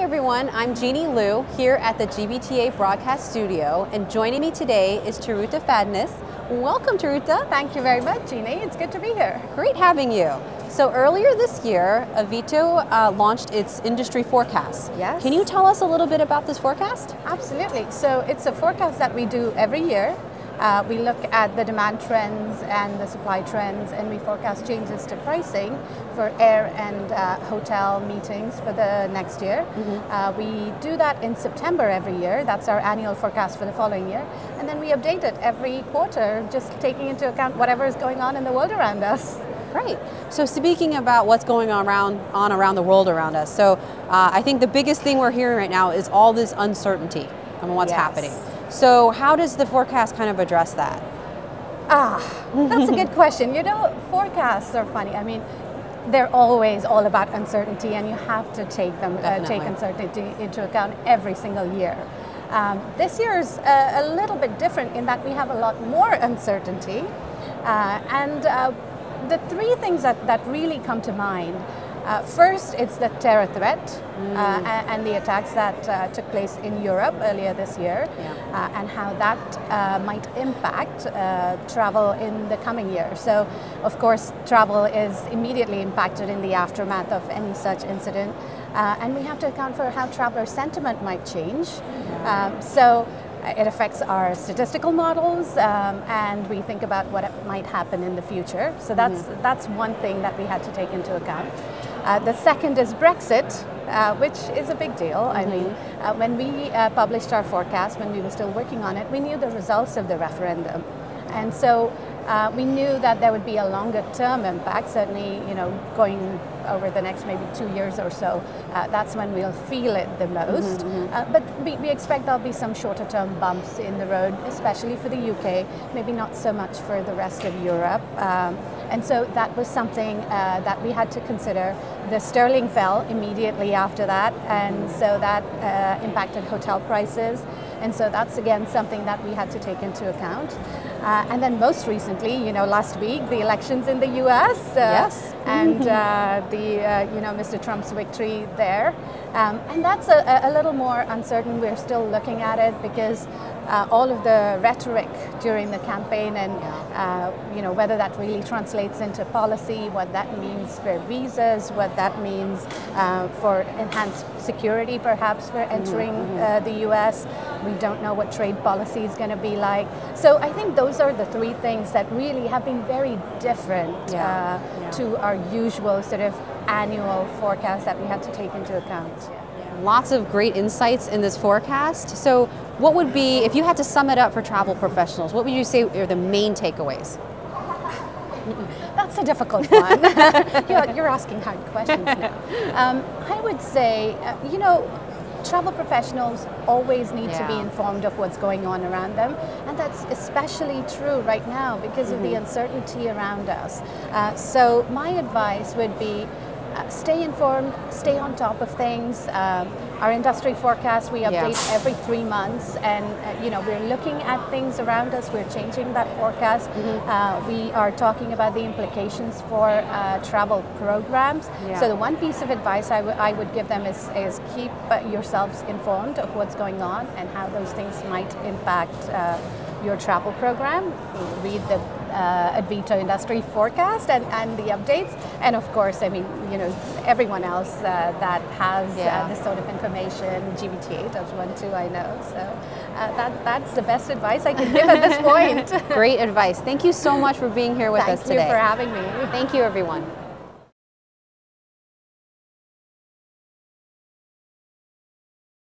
everyone, I'm Jeannie Liu here at the GBTA broadcast studio, and joining me today is Charuta Fadnis. Welcome, Charuta. Thank you very much, Jeannie. It's good to be here. Great having you. So earlier this year, Avito launched its industry forecast. Yes. Can you tell us a little bit about this forecast? Absolutely. So it's a forecast that we do every year. We look at the demand trends and the supply trends, and we forecast changes to pricing for air and hotel meetings for the next year. We do that in September every year. That's our annual forecast for the following year. And then we update it every quarter, just taking into account whatever is going on in the world around us. Great. So speaking about what's going on around the world around us, so I think the biggest thing we're hearing right now is all this uncertainty on what's happening. So how does the forecast kind of address that? That's a good question. You know, forecasts are funny. I mean, they're always all about uncertainty, and you have to take uncertainty into account every single year. This year is a little bit different in that we have a lot more uncertainty, and the three things that really come to mind. First, it's the terror threat and the attacks that took place in Europe earlier this year, and how that might impact travel in the coming year. So, of course, travel is immediately impacted in the aftermath of any such incident, and we have to account for how traveler sentiment might change. It affects our statistical models, and we think about what might happen in the future. So that's one thing that we had to take into account. The second is Brexit, which is a big deal. I mean, when we published our forecast, when we were still working on it, we knew the results of the referendum. And so we knew that there would be a longer term impact, certainly, you know, going over the next maybe 2 years or so. That's when we'll feel it the most. But we expect there'll be some shorter term bumps in the road, especially for the UK, maybe not so much for the rest of Europe. And so that was something that we had to consider. The sterling fell immediately after that, and so that impacted hotel prices. And so that's again something that we had to take into account. And then most recently, you know, last week, the elections in the US, and Mr. Trump's victory there. And that's a little more uncertain. We're still looking at it because all of the rhetoric during the campaign and whether that really translates into policy, what that means for visas, what that means for enhanced security perhaps for entering the US. We don't know what trade policy is going to be like. So I think those are the three things that really have been very different to our usual sort of annual forecast that we had to take into account. Lots of great insights in this forecast. So what would be, if you had to sum it up for travel professionals, what would you say are the main takeaways? That's a difficult one. You're asking hard questions now. I would say, travel professionals always need to be informed of what's going on around them, and that's especially true right now because of the uncertainty around us. So my advice would be stay informed, stay on top of things. Our industry forecast we update every 3 months, and we're looking at things around us. We're changing that forecast. We are talking about the implications for travel programs. So the one piece of advice I would give them is keep yourselves informed of what's going on and how those things might impact your travel program. Read the Avito industry forecast and the updates, and of course, I mean, everyone else that has this sort of information. GBTA does one too, I know. So that's the best advice I can give at this point. Great advice. Thank you so much for being here with us today. Thank you for having me. Thank you, everyone.